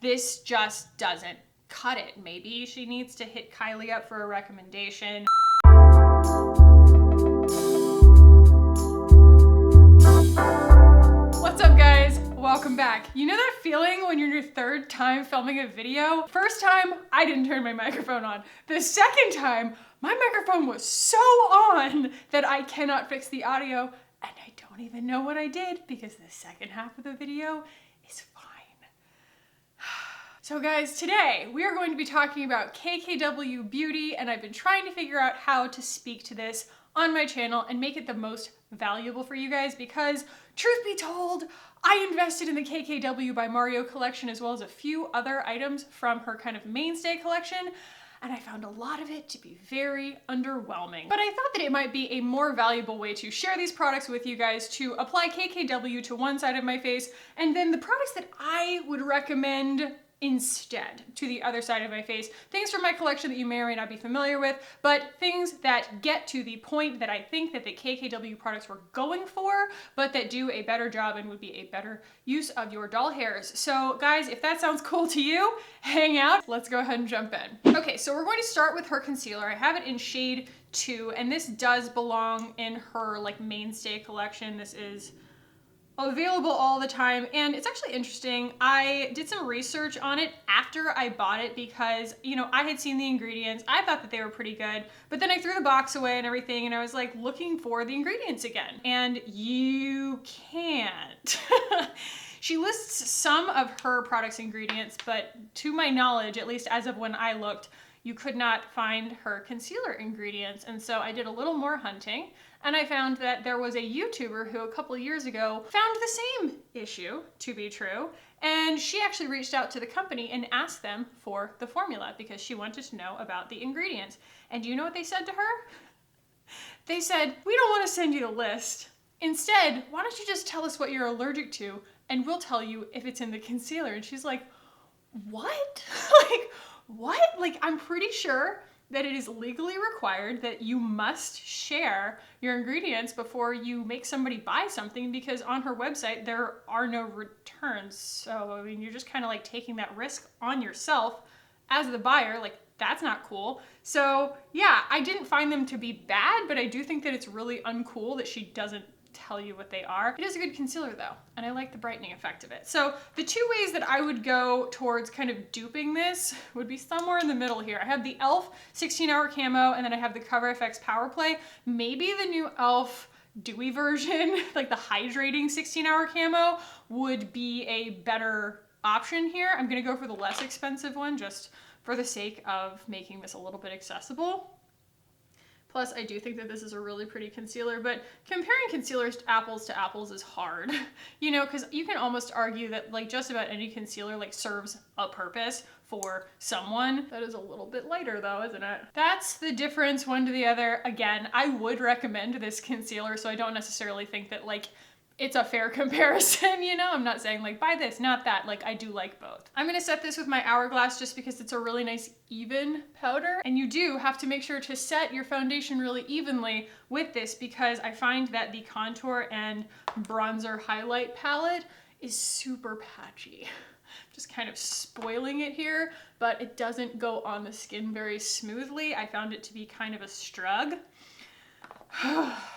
This just doesn't cut it. Maybe she needs to hit Kylie up for a recommendation. What's up, guys? Welcome back. You know that feeling when you're your third time filming a video? First time, I didn't turn my microphone on. The second time, my microphone was so on that I cannot fix the audio, and I don't even know what I did because the second half of the video is fine. So guys, today we are going to be talking about KKW Beauty, and I've been trying to figure out how to speak to this on my channel and make it the most valuable for you guys because, truth be told, I invested in the KKW by Mario collection as well as a few other items from her kind of mainstay collection, and I found a lot of it to be very underwhelming. But I thought that it might be a more valuable way to share these products with you guys, to apply KKW to one side of my face, and then the products that I would recommend instead to the other side of my face. Things from my collection that you may or may not be familiar with, but things that get to the point that I think that the KKW products were going for, but that do a better job and would be a better use of your doll hairs. So guys, if that sounds cool to you, hang out. Let's go ahead and jump in. Okay, so we're going to start with her concealer. I have it in shade 2, and this does belong in her like mainstay collection. This is available all the time, and it's actually interesting. I did some research on it after I bought it because, you know, I had seen the ingredients. I thought that they were pretty good, but then I threw the box away and everything, and I was like looking for the ingredients again, and you can't. She lists some of her product's ingredients, but to my knowledge, at least as of when I looked, you could not find her concealer ingredients. And so I did a little more hunting, and I found that there was a YouTuber who a couple of years ago found the same issue to be true, and she actually reached out to the company and asked them for the formula because she wanted to know about the ingredients. And do you know what they said to her? They said, "We don't want to send you the list. Instead, why don't you just tell us what you're allergic to and we'll tell you if it's in the concealer." And she's like, what? Like, what? Like, I'm pretty sure that it is legally required that you must share your ingredients before you make somebody buy something, because on her website there are no returns. So, I mean, you're just kind of like taking that risk on yourself as the buyer. Like, that's not cool. So yeah, I didn't find them to be bad, but I do think that it's really uncool that she doesn't tell you what they are. It is a good concealer though, and I like the brightening effect of it. So the two ways that I would go towards kind of duping this would be somewhere in the middle here. I have the e.l.f. 16-hour camo, and then I have the Cover FX Power Play. Maybe the new e.l.f. dewy version, like the hydrating 16-hour camo, would be a better option here. I'm gonna go for the less expensive one just for the sake of making this a little bit accessible. Plus, I do think that this is a really pretty concealer, but comparing concealers to apples is hard. You know, because you can almost argue that like just about any concealer like serves a purpose for someone. That is a little bit lighter though, isn't it? That's the difference one to the other. Again, I would recommend this concealer, so I don't necessarily think that like it's a fair comparison, you know? I'm not saying like buy this, not that. Like, I do like both. I'm gonna set this with my Hourglass just because it's a really nice even powder, and you do have to make sure to set your foundation really evenly with this because I find that the contour and bronzer highlight palette is super patchy. Just kind of spoiling it here, but it doesn't go on the skin very smoothly. I found it to be kind of a strug.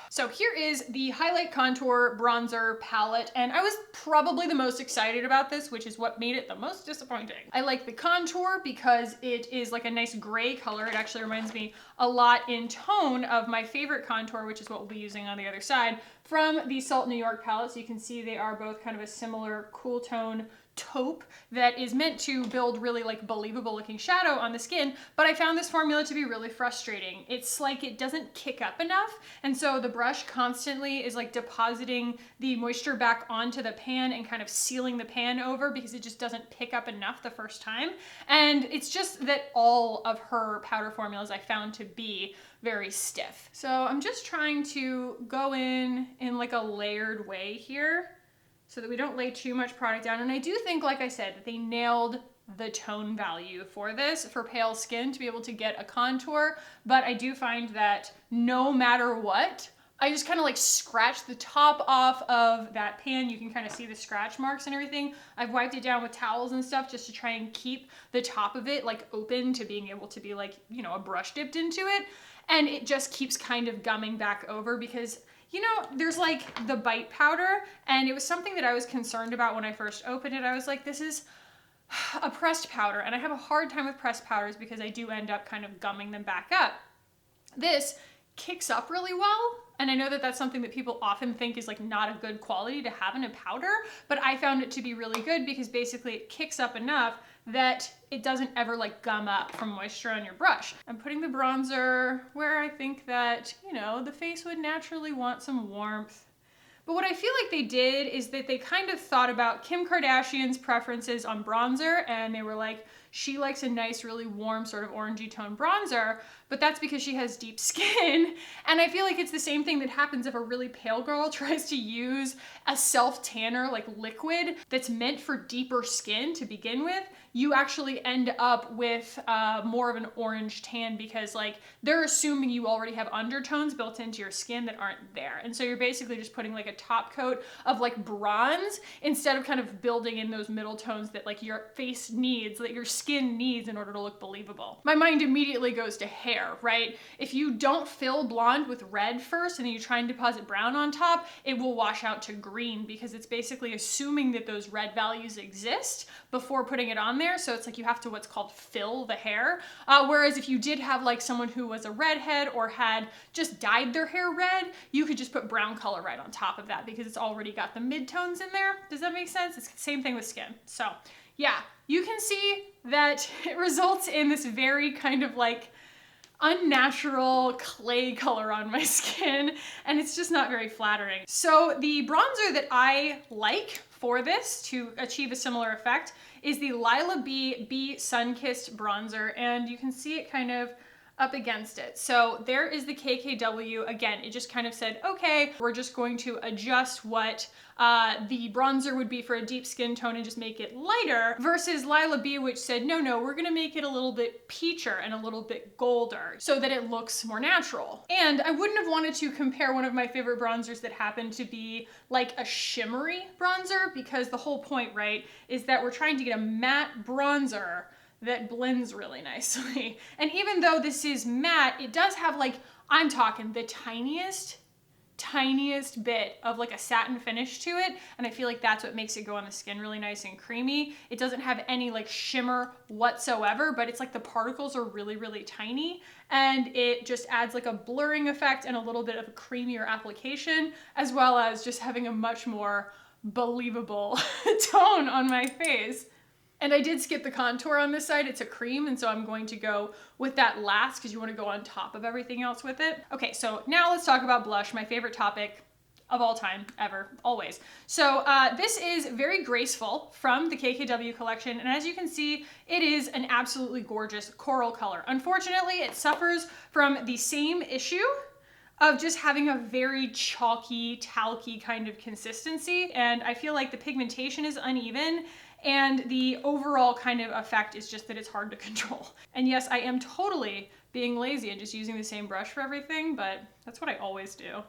So here is the highlight contour bronzer palette, and I was probably the most excited about this, which is what made it the most disappointing. I like the contour because it is like a nice gray color. It actually reminds me a lot in tone of my favorite contour, which is what we'll be using on the other side, from the Salt New York palette. So you can see they are both kind of a similar cool tone taupe that is meant to build really like believable looking shadow on the skin, but I found this formula to be really frustrating. It's like it doesn't kick up enough, and so the brush constantly is like depositing the moisture back onto the pan and kind of sealing the pan over because it just doesn't pick up enough the first time. And it's just that all of her powder formulas I found to be very stiff. So I'm just trying to go in like a layered way here, so that we don't lay too much product down. And I do think, like I said, that they nailed the tone value for this, for pale skin, to be able to get a contour. But I do find that no matter what, I just kind of like scratched the top off of that pan. You can kind of see the scratch marks and everything. I've wiped it down with towels and stuff just to try and keep the top of it like open to being able to be like, you know, a brush dipped into it. And it just keeps kind of gumming back over because, you know, there's like the bite powder, and it was something that I was concerned about when I first opened it. I was like, this is a pressed powder, and I have a hard time with pressed powders because I do end up kind of gumming them back up. This kicks up really well. And I know that that's something that people often think is like not a good quality to have in a powder, but I found it to be really good because basically it kicks up enough that it doesn't ever like gum up from moisture on your brush. I'm putting the bronzer where I think that, you know, the face would naturally want some warmth. But what I feel like they did is that they kind of thought about Kim Kardashian's preferences on bronzer, and they were like, she likes a nice, really warm sort of orangey tone bronzer, but that's because she has deep skin. And I feel like it's the same thing that happens if a really pale girl tries to use a self-tanner like liquid that's meant for deeper skin to begin with. You actually end up with more of an orange tan because like they're assuming you already have undertones built into your skin that aren't there. And so you're basically just putting like a top coat of like bronze instead of kind of building in those middle tones that like your face needs, that your skin needs in order to look believable. My mind immediately goes to hair, right? If you don't fill blonde with red first and then you try and deposit brown on top, it will wash out to green because it's basically assuming that those red values exist before putting it on there. So it's like you have to what's called fill the hair. Whereas if you did have like someone who was a redhead or had just dyed their hair red, you could just put brown color right on top of that because it's already got the midtones in there. Does that make sense? It's the same thing with skin. So yeah, you can see that it results in this very kind of like unnatural clay color on my skin, and it's just not very flattering. So the bronzer that I like for this to achieve a similar effect is the Lila B Sun-Kissed bronzer, and you can see it kind of up against it. So there is the KKW. Again, it just kind of said, okay, we're just going to adjust what the bronzer would be for a deep skin tone and just make it lighter, versus Lila B, which said, no, we're gonna make it a little bit peacher and a little bit golder so that it looks more natural. And I wouldn't have wanted to compare one of my favorite bronzers that happened to be like a shimmery bronzer, because the whole point, right, is that we're trying to get a matte bronzer that blends really nicely. And even though this is matte, it does have like, I'm talking the tiniest bit of like a satin finish to it. And I feel like that's what makes it go on the skin really nice and creamy. It doesn't have any like shimmer whatsoever, but it's like the particles are really, really tiny. And it just adds like a blurring effect and a little bit of a creamier application, as well as just having a much more believable tone on my face. And I did skip the contour on this side. It's a cream, and so I'm going to go with that last because you want to go on top of everything else with it. Okay, so now let's talk about blush, my favorite topic of all time, ever, always. So this is Very Graceful from the KKW collection, and as you can see, it is an absolutely gorgeous coral color. Unfortunately, it suffers from the same issue of just having a very chalky, talky kind of consistency, and I feel like the pigmentation is uneven, and the overall kind of effect is just that it's hard to control. And yes, I am totally being lazy and just using the same brush for everything, but that's what I always do.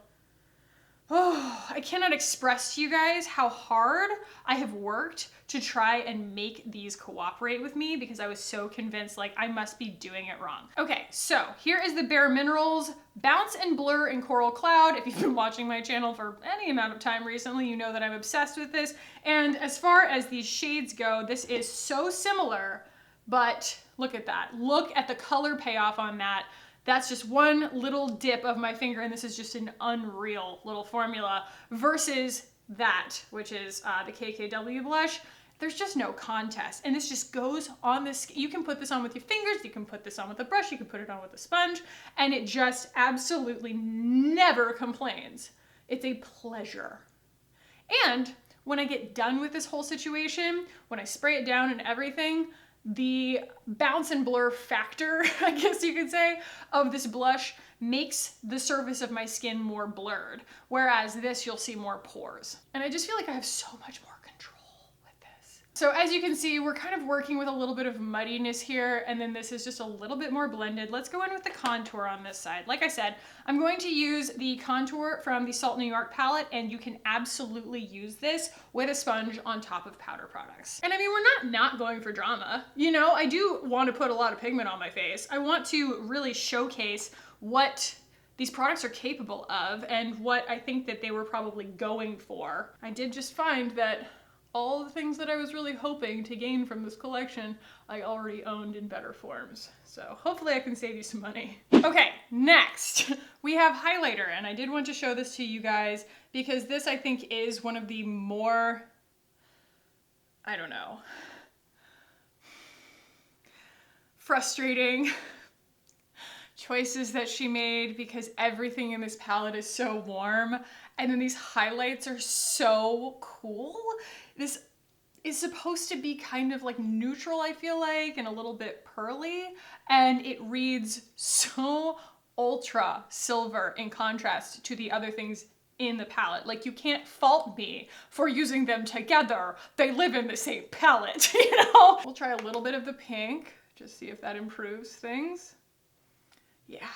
Oh, I cannot express to you guys how hard I have worked to try and make these cooperate with me because I was so convinced like I must be doing it wrong. Okay, so here is the Bare Minerals Bounce and Blur in Coral Cloud. If you've been watching my channel for any amount of time recently, you know that I'm obsessed with this. And as far as these shades go, this is so similar, but look at that. Look at the color payoff on that. That's just one little dip of my finger, and this is just an unreal little formula, versus that, which is the KKW blush. There's just no contest, and this just goes on this. You can put this on with your fingers, you can put this on with a brush, you can put it on with a sponge, and it just absolutely never complains. It's a pleasure. And when I get done with this whole situation, when I spray it down and everything, the bounce and blur factor, I guess you could say, of this blush makes the surface of my skin more blurred, whereas this you'll see more pores. And I just feel like I have so much more control with this. So as you can see, we're kind of working with a little bit of muddiness here, and then this is just a little bit more blended. Let's go in with the contour on this side. Like I said, I'm going to use the contour from the Salt New York palette, and you can absolutely use this with a sponge on top of powder products. And I mean, we're not going for drama. You know, I do want to put a lot of pigment on my face. I want to really showcase what these products are capable of and what I think that they were probably going for. I did just find that all the things that I was really hoping to gain from this collection, I already owned in better forms. So hopefully I can save you some money. Okay, next we have highlighter, and I did want to show this to you guys because this I think is one of the more, I don't know, frustrating choices that she made, because everything in this palette is so warm and then these highlights are so cool. This is supposed to be kind of like neutral, I feel like, and a little bit pearly, and it reads so ultra silver in contrast to the other things in the palette. Like, you can't fault me for using them together. They live in the same palette, you know? We'll try a little bit of the pink, just see if that improves things. Yeah.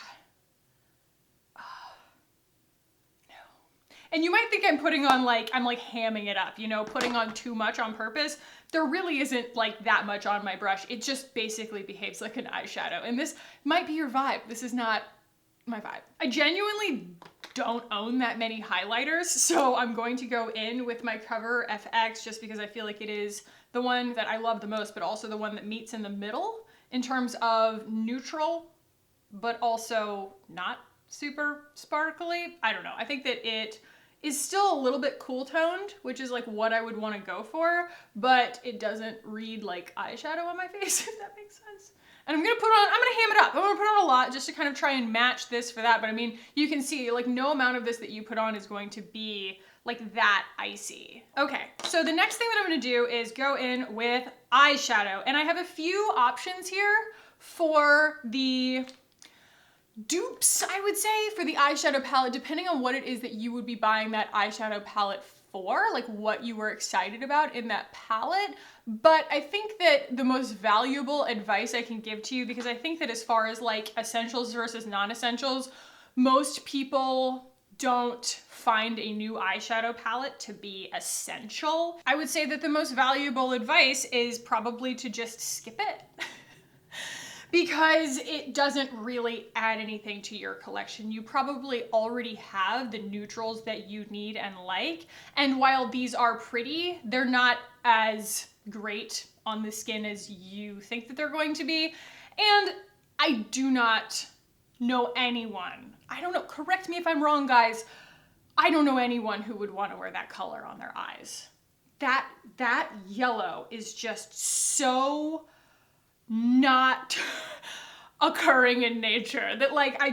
And you might think I'm putting on I'm like hamming it up, you know, putting on too much on purpose. There really isn't like that much on my brush. It just basically behaves like an eyeshadow. And this might be your vibe. This is not my vibe. I genuinely don't own that many highlighters, so I'm going to go in with my Cover FX just because I feel like it is the one that I love the most, but also the one that meets in the middle in terms of neutral, but also not super sparkly. I don't know. I think that it is still a little bit cool toned, which is like what I would want to go for, but it doesn't read like eyeshadow on my face, if that makes sense. And I'm gonna ham it up. I'm gonna put on a lot just to kind of try and match this for that. But I mean, you can see like no amount of this that you put on is going to be like that icy. Okay, so the next thing that I'm gonna do is go in with eyeshadow. And I have a few options here for the dupes, I would say, for the eyeshadow palette, depending on what it is that you would be buying that eyeshadow palette for, like what you were excited about in that palette. But I think that the most valuable advice I can give to you, because I think that as far as like essentials versus non-essentials, most people don't find a new eyeshadow palette to be essential. I would say that the most valuable advice is probably to just skip it. Because it doesn't really add anything to your collection. You probably already have the neutrals that you need and like. And while these are pretty, they're not as great on the skin as you think that they're going to be. And I do not know anyone, I don't know, correct me if I'm wrong, guys, I don't know anyone who would want to wear that color on their eyes. That yellow is just so not occurring in nature that like, I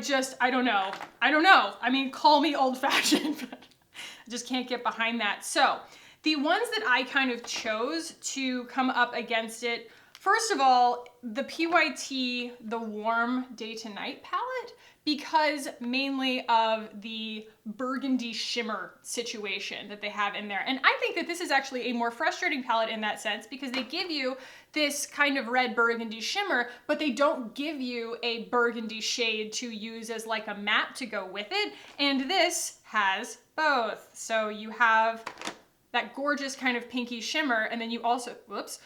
don't know. I mean, call me old-fashioned, but I just can't get behind that. So the ones that I kind of chose to come up against it, first of all, the PYT, the Warm Day to Night palette, because mainly of the burgundy shimmer situation that they have in there. And I think that this is actually a more frustrating palette in that sense, because they give you this kind of red burgundy shimmer, but they don't give you a burgundy shade to use as like a matte to go with it. And this has both. So you have that gorgeous kind of pinky shimmer, and then you also, have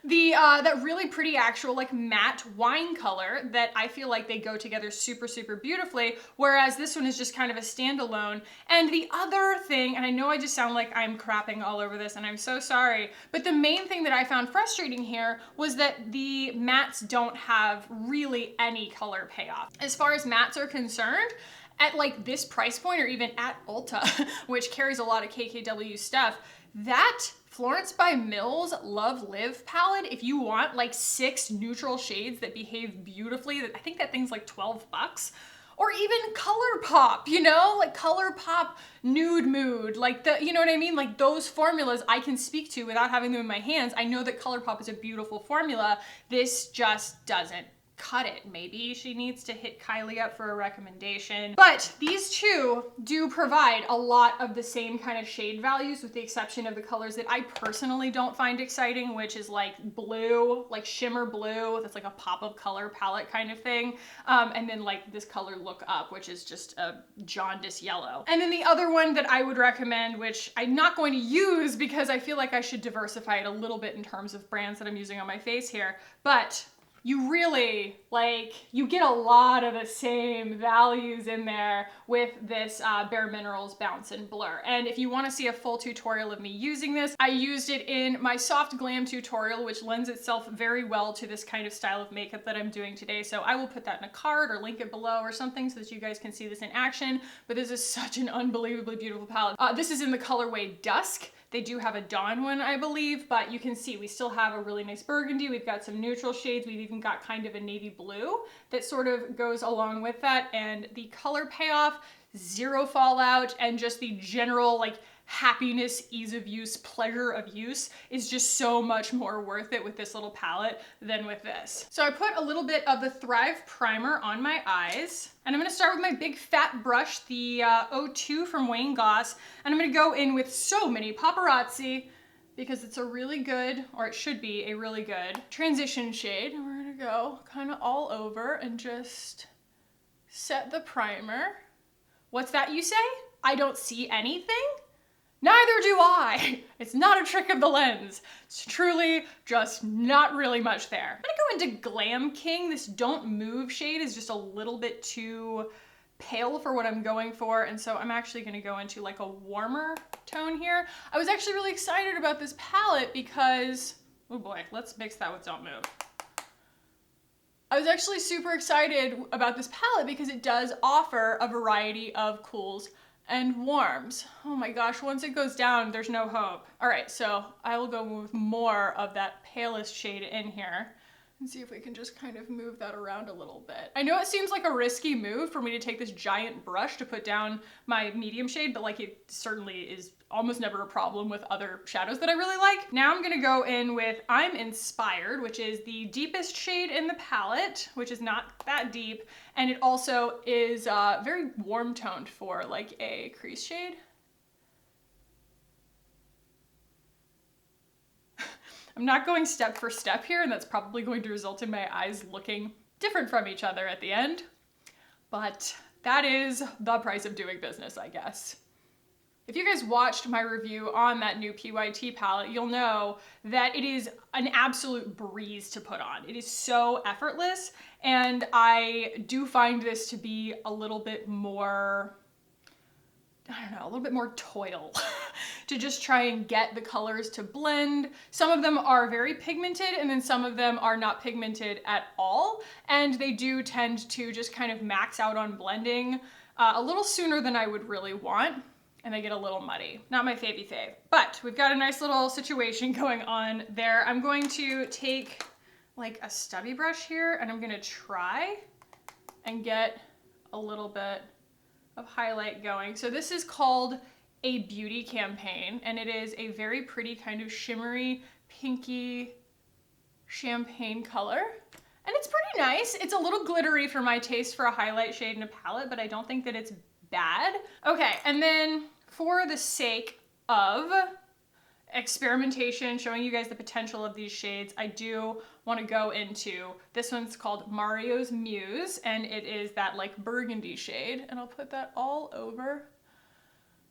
the that really pretty actual like matte wine color that I feel like they go together super, super beautifully, whereas this one is just kind of a standalone. And the other thing, and I know I just sound like I'm crapping all over this and I'm so sorry, but the main thing that I found frustrating here was that the mattes don't have really any color payoff. As far as mattes are concerned, at like this price point, or even at Ulta, which carries a lot of KKW stuff, that Florence by Mills Love Live palette, if you want like 6 neutral shades that behave beautifully, I think that thing's like 12 bucks. Or even ColourPop, you know, like ColourPop Nude Mood, like you know what I mean? Like those formulas I can speak to without having them in my hands. I know that ColourPop is a beautiful formula. This just doesn't cut it. Maybe she needs to hit Kylie up for a recommendation. But these two do provide a lot of the same kind of shade values, with the exception of the colors that I personally don't find exciting, which is like blue, like shimmer blue. That's like a pop of color palette kind of thing. And then like this color Look Up, which is just a jaundice yellow. And then the other one that I would recommend, which I'm not going to use because I feel like I should diversify it a little bit in terms of brands that I'm using on my face here, but you really, like, you get a lot of the same values in there with this Bare Minerals Bounce and Blur. And if you want to see a full tutorial of me using this, I used it in my Soft Glam tutorial, which lends itself very well to this kind of style of makeup that I'm doing today. So I will put that in a card or link it below or something so that you guys can see this in action. But this is such an unbelievably beautiful palette. This is in the colorway Dusk. They do have a dawn one, I believe, but you can see we still have a really nice burgundy. We've got some neutral shades. We've even got kind of a navy blue that sort of goes along with that. And the color payoff, zero fallout, and just the general like happiness, ease of use, pleasure of use is just so much more worth it with this little palette than with this. So I put a little bit of the Thrive Primer on my eyes, and I'm gonna start with my big fat brush, the 02 from Wayne Goss, and I'm gonna go in with So Many Paparazzi because it's a really good, or it should be a really good transition shade. And we're gonna go kind of all over and just set the primer. What's that you say? I don't see anything? Neither do I. It's not a trick of the lens. It's truly just not really much there. I'm gonna go into Glam King. This Don't Move shade is just a little bit too pale for what I'm going for, and so I'm actually gonna go into like a warmer tone here. I was actually really excited about this palette because, oh boy, let's mix that with Don't Move. I was actually super excited about this palette because it does offer a variety of cools and warms. Oh my gosh, once it goes down, there's no hope. All right, so I will go with more of that palest shade in here and see if we can just kind of move that around a little bit. I know it seems like a risky move for me to take this giant brush to put down my medium shade, but like it certainly is almost never a problem with other shadows that I really like. Now I'm gonna go in with I'm Inspired, which is the deepest shade in the palette, which is not that deep, and it also is very warm toned for like a crease shade. I'm not going step for step here, and that's probably going to result in my eyes looking different from each other at the end, but that is the price of doing business, I guess. If you guys watched my review on that new PYT palette, you'll know that it is an absolute breeze to put on. It is so effortless, and I do find this to be a little bit more, I don't know, a little bit more toil to just try and get the colors to blend. Some of them are very pigmented, and then some of them are not pigmented at all, and they do tend to just kind of max out on blending a little sooner than I would really want, and they get a little muddy. Not my favy fave, but we've got a nice little situation going on there. I'm going to take like a stubby brush here, and I'm gonna try and get a little bit of highlight going. So this is called a Beauty Campaign, and it is a very pretty kind of shimmery, pinky champagne color. And it's pretty nice. It's a little glittery for my taste for a highlight shade in a palette, but I don't think that it's bad. Okay, and then for the sake of experimentation, showing you guys the potential of these shades, I do want to go into, this one's called Mario's Muse, and it is that like burgundy shade, and I'll put that all over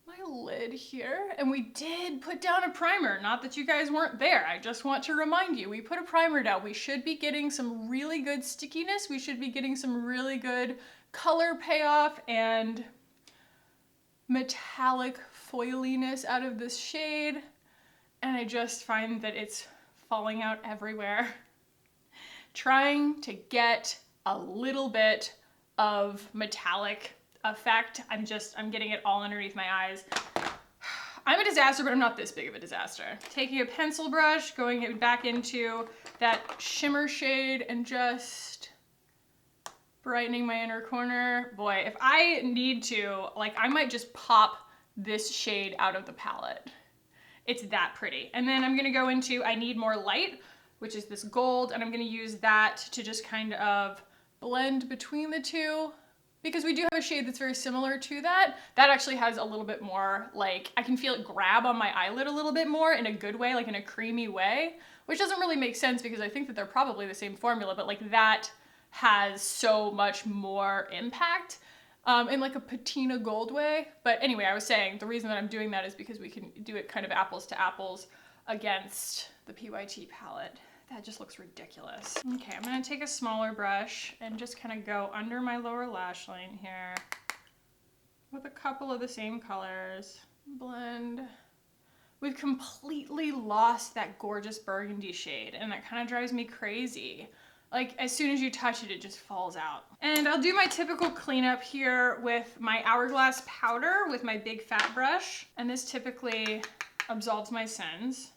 my lid here. And we did put down a primer, not that you guys weren't there, I just want to remind you, we put a primer down. We should be getting some really good stickiness, we should be getting some really good color payoff and metallic foiliness out of this shade, and I just find that it's falling out everywhere. Trying to get a little bit of metallic effect. I'm getting it all underneath my eyes. I'm a disaster, but I'm not this big of a disaster. Taking a pencil brush, going back into that shimmer shade and just brightening my inner corner. Boy, if I need to, like, I might just pop this shade out of the palette. It's that pretty. And then I'm gonna go into I Need More Light which is this gold, and I'm gonna use that to just kind of blend between the two, because we do have a shade that's very similar to that. That actually has a little bit more, like, I can feel it grab on my eyelid a little bit more in a good way, like in a creamy way, which doesn't really make sense because I think that they're probably the same formula, but like that has so much more impact in like a patina gold way. But anyway, I was saying the reason that I'm doing that is because we can do it kind of apples to apples against the PYT palette. That just looks ridiculous. Okay, I'm gonna take a smaller brush and just kind of go under my lower lash line here with a couple of the same colors. Blend. We've completely lost that gorgeous burgundy shade, and that kind of drives me crazy. Like, as soon as you touch it, it just falls out. And I'll do my typical cleanup here with my Hourglass powder with my big fat brush, and this typically absolves my sins.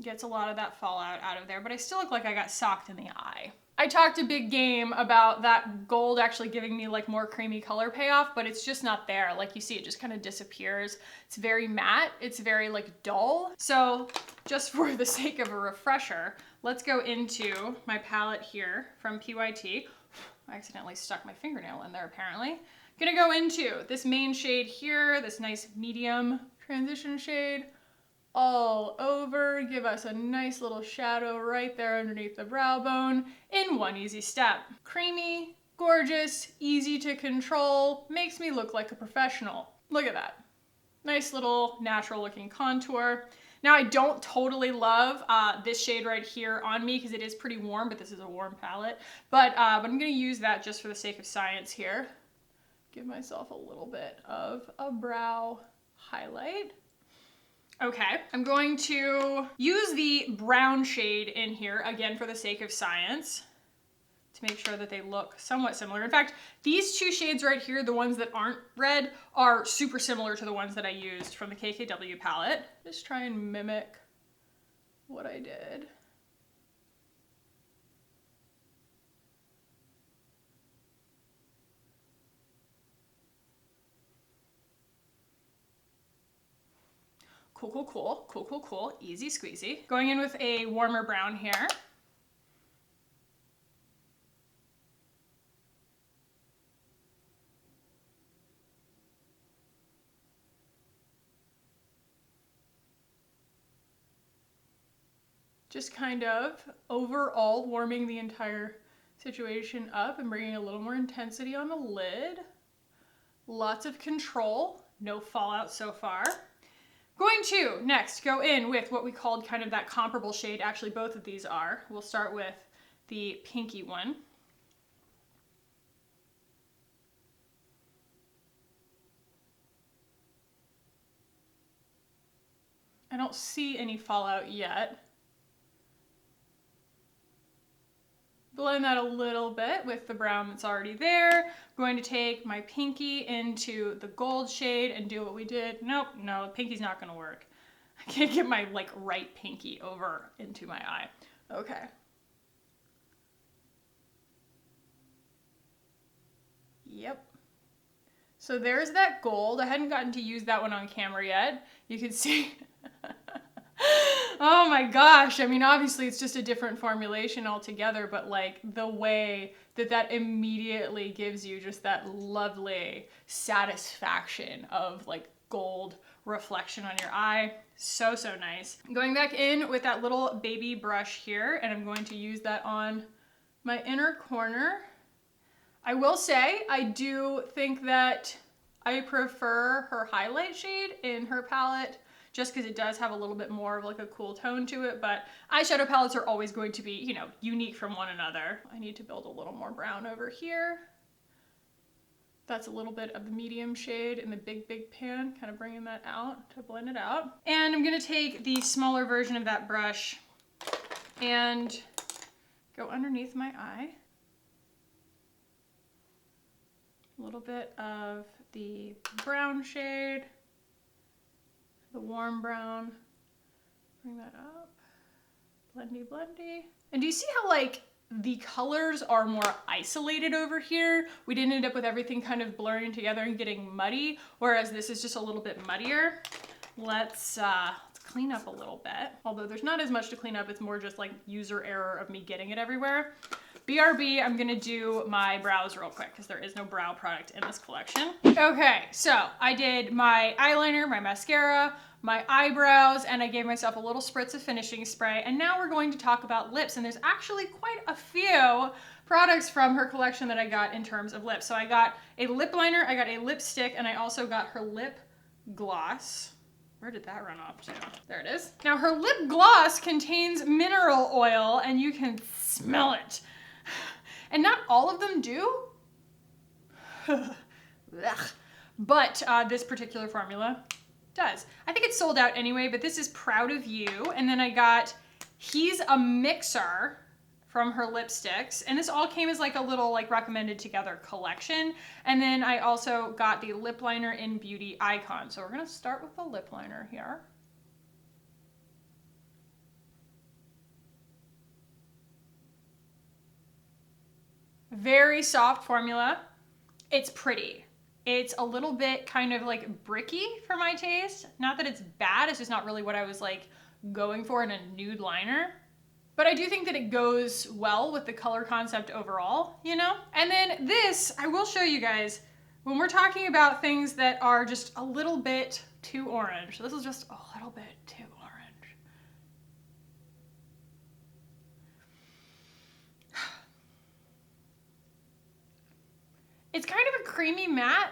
Gets a lot of that fallout out of there, but I still look like I got socked in the eye. I talked a big game about that gold actually giving me like more creamy color payoff, but it's just not there. Like you see, it just kind of disappears. It's very matte. It's very like dull. So just for the sake of a refresher, let's go into my palette here from PYT. I accidentally stuck my fingernail in there apparently. Gonna go into this main shade here, this nice medium transition shade. All over, give us a nice little shadow right there underneath the brow bone in one easy step. Creamy, gorgeous, easy to control, makes me look like a professional. Look at that. Nice little natural looking contour. Now I don't totally love this shade right here on me because it is pretty warm, but this is a warm palette. But I'm gonna use that just for the sake of science here. Give myself a little bit of a brow highlight. Okay, I'm going to use the brown shade in here, again for the sake of science, to make sure that they look somewhat similar. In fact, these two shades right here, the ones that aren't red, are super similar to the ones that I used from the KKW palette. Just try and mimic what I did. Cool, cool, cool, cool, cool, cool, easy squeezy. Going in with a warmer brown here. Just kind of overall warming the entire situation up and bringing a little more intensity on the lid. Lots of control, no fallout so far. Going to next go in with what we called kind of that comparable shade. Actually, both of these are. We'll start with the pinky one. I don't see any fallout yet. Blend that a little bit with the brown that's already there. I'm going to take my pinky into the gold shade and do what we did. Nope, no, pinky's not gonna work. I can't get my like right pinky over into my eye. Okay. Yep. So there's that gold. I hadn't gotten to use that one on camera yet. You can see. Oh my gosh, I mean, obviously it's just a different formulation altogether, but like the way that that immediately gives you just that lovely satisfaction of like gold reflection on your eye. So, so nice. Going back in with that little baby brush here, and I'm going to use that on my inner corner. I will say, I do think that I prefer her highlight shade in her palette just because it does have a little bit more of like a cool tone to it, but eyeshadow palettes are always going to be, you know, unique from one another. I need to build a little more brown over here. That's a little bit of the medium shade in the big, big pan, kind of bringing that out to blend it out. And I'm gonna take the smaller version of that brush and go underneath my eye. A little bit of the brown shade, the warm brown, bring that up, blendy, blendy. And do you see how like the colors are more isolated over here. We didn't end up with everything kind of blurring together and getting muddy, whereas this is just a little bit muddier. Let's clean up a little bit. Although there's not as much to clean up, it's more just like user error of me getting it everywhere. BRB, I'm gonna do my brows real quick because there is no brow product in this collection. Okay, so I did my eyeliner, my mascara, my eyebrows, and I gave myself a little spritz of finishing spray. And now we're going to talk about lips. And there's actually quite a few products from her collection that I got in terms of lips. So I got a lip liner, I got a lipstick, and I also got her lip gloss. Where did that run off to? There it is. Now her lip gloss contains mineral oil and you can smell it. And not all of them do. But this particular formula does. I think it's sold out anyway, but this is Proud of You. And then I got He's a Mixer from her lipsticks. And this all came as like a little like recommended together collection. And then I also got the lip liner in Beauty Icon. So we're gonna start with the lip liner here. Very soft formula. It's pretty. It's a little bit kind of like bricky for my taste. Not that it's bad, it's just not really what I was like going for in a nude liner. But I do think that it goes well with the color concept overall, you know? And then this, I will show you guys, when we're talking about things that are just a little bit too orange. So this is just a little bit too orange. It's kind of a creamy matte,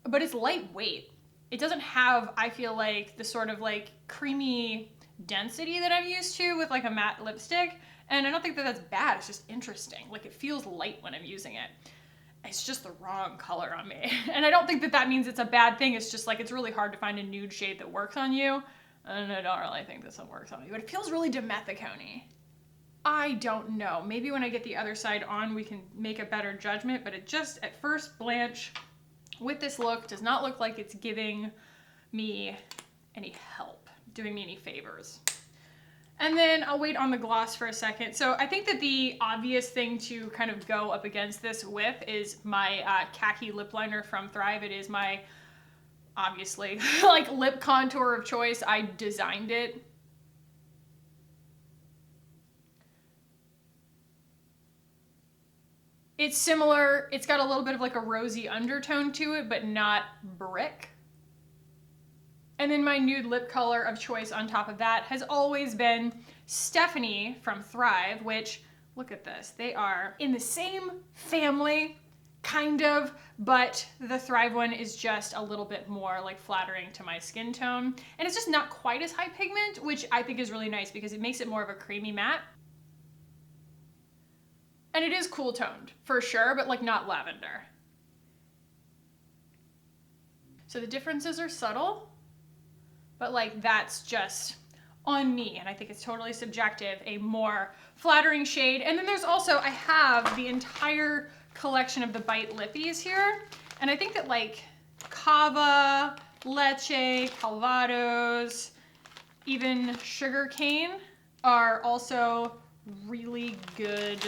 but it's lightweight. It doesn't have, I feel like, the sort of like creamy density that I'm used to with like a matte lipstick. And I don't think that that's bad, it's just interesting. Like it feels light when I'm using it. It's just the wrong color on me. And I don't think that that means it's a bad thing. It's just like, it's really hard to find a nude shade that works on you. And I don't really think this one works on me, but it feels really dimethicone-y. I don't know. Maybe when I get the other side on, we can make a better judgment, but it just, at first blanch, with this look, does not look like it's giving me any help, doing me any favors. And then I'll wait on the gloss for a second. So I think that the obvious thing to kind of go up against this with is my khaki lip liner from Thrive. It is my, obviously, like lip contour of choice. I designed it. It's similar, it's got a little bit of like a rosy undertone to it, but not brick. And then my nude lip color of choice on top of that has always been Stephanie from Thrive, which, look at this, they are in the same family, kind of, but the Thrive one is just a little bit more like flattering to my skin tone. And it's just not quite as high pigment, which I think is really nice because it makes it more of a creamy matte. And it is cool toned, for sure, but like not lavender. So the differences are subtle, but like that's just on me. And I think it's totally subjective, a more flattering shade. And then there's also, I have the entire collection of the Bite Lippies here. And I think that like Cava, Leche, Calvados, even Sugarcane are also really good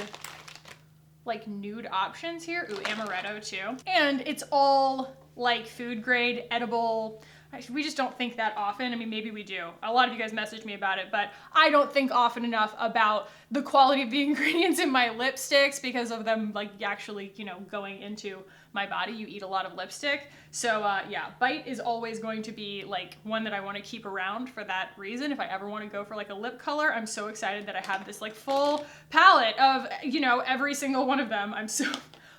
like nude options here. Ooh, amaretto too. And it's all like food grade, edible. We just don't think that often. I mean, maybe we do. A lot of you guys messaged me about it, but I don't think often enough about the quality of the ingredients in my lipsticks because of them like actually, you know, going into my body. You eat a lot of lipstick. So yeah, Bite is always going to be like one that I want to keep around for that reason. If I ever want to go for like a lip color, I'm so excited that I have this like full palette of, you know, every single one of them. I'm so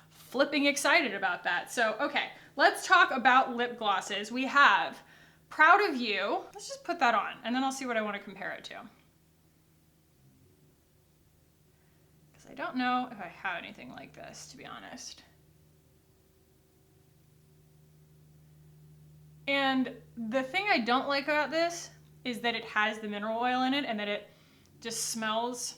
flipping excited about that. So, okay, let's talk about lip glosses. We have Proud of You. Let's just put that on and then I'll see what I want to compare it to. Because I don't know if I have anything like this, to be honest. And the thing I don't like about this is that it has the mineral oil in it and that it just smells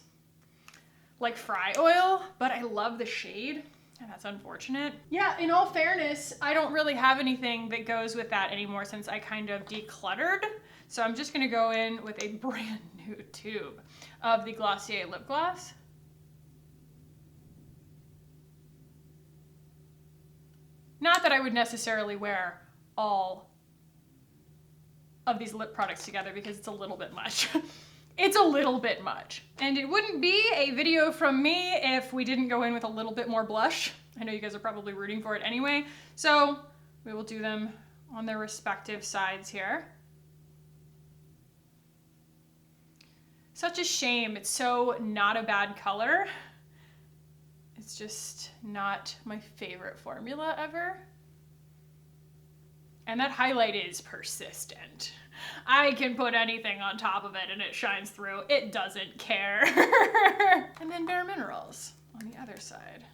like fry oil, but I love the shade and that's unfortunate. Yeah, in all fairness, I don't really have anything that goes with that anymore since I kind of decluttered. So I'm just gonna go in with a brand new tube of the Glossier lip gloss. Not that I would necessarily wear all of these lip products together because it's a little bit much. It's a little bit much. And it wouldn't be a video from me if we didn't go in with a little bit more blush. I know you guys are probably rooting for it anyway. So we will do them on their respective sides here. Such a shame. It's so not a bad color. It's just not my favorite formula ever. And that highlight is persistent. I can put anything on top of it and it shines through. It doesn't care. And then Bare Minerals on the other side.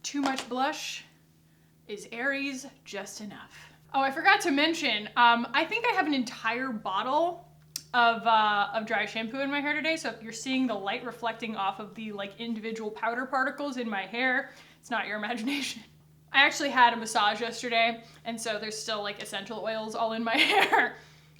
Too much blush is Aries just enough. Oh, I forgot to mention, I think I have an entire bottle of dry shampoo in my hair today. So if you're seeing the light reflecting off of the like individual powder particles in my hair, it's not your imagination. I actually had a massage yesterday, and so there's still like essential oils all in my hair.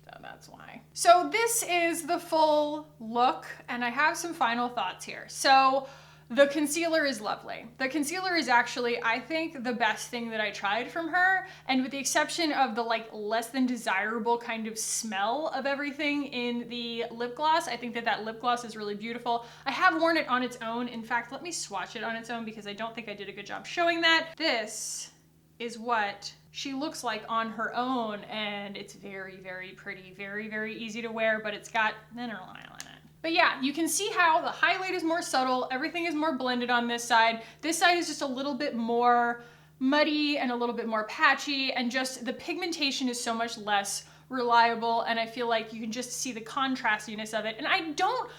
So that's why. So this is the full look, and I have some final thoughts here. So the concealer is lovely. The concealer is actually, I think, the best thing that I tried from her. And with the exception of the like less than desirable kind of smell of everything in the lip gloss, I think that that lip gloss is really beautiful. I have worn it on its own. In fact, let me swatch it on its own because I don't think I did a good job showing that. This is what she looks like on her own, and it's very, very pretty, very, very easy to wear, but it's got mineral oil in it. But yeah, you can see how the highlight is more subtle, everything is more blended on this side. This side is just a little bit more muddy and a little bit more patchy, and just the pigmentation is so much less reliable, and I feel like you can just see the contrastiness of it. And I don't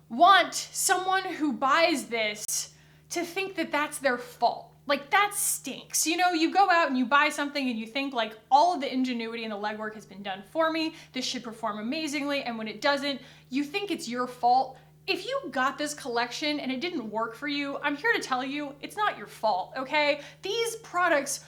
want someone who buys this to think that that's their fault. Like, that stinks. You know, you go out and you buy something and you think like, all of the ingenuity and the legwork has been done for me. This should perform amazingly. And when it doesn't, you think it's your fault. If you got this collection and it didn't work for you, I'm here to tell you, it's not your fault, okay? These products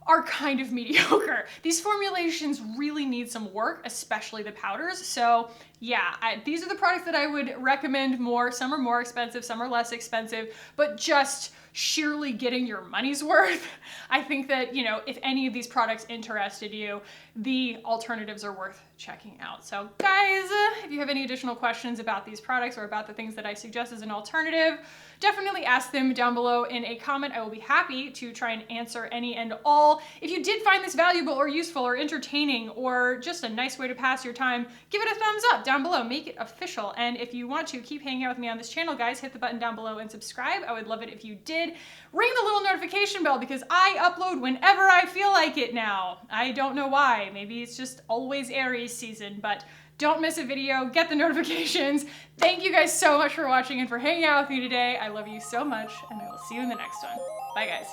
are kind of mediocre. These formulations really need some work, especially the powders. So yeah, these are the products that I would recommend more. Some are more expensive, some are less expensive, but just sheerly getting your money's worth, I think that, you know, if any of these products interested you, the alternatives are worth checking out. So guys, if you have any additional questions about these products or about the things that I suggest as an alternative, definitely ask them down below in a comment. I will be happy to try and answer any and all. If you did find this valuable or useful or entertaining or just a nice way to pass your time, give it a thumbs up down below, make it official. And if you want to keep hanging out with me on this channel, guys, hit the button down below and subscribe. I would love it if you did. Ring the little notification bell because I upload whenever I feel like it now. I don't know why. Maybe it's just always Aries season, but don't miss a video, get the notifications. Thank you guys so much for watching and for hanging out with me today. I love you so much, and I will see you in the next one. Bye, guys.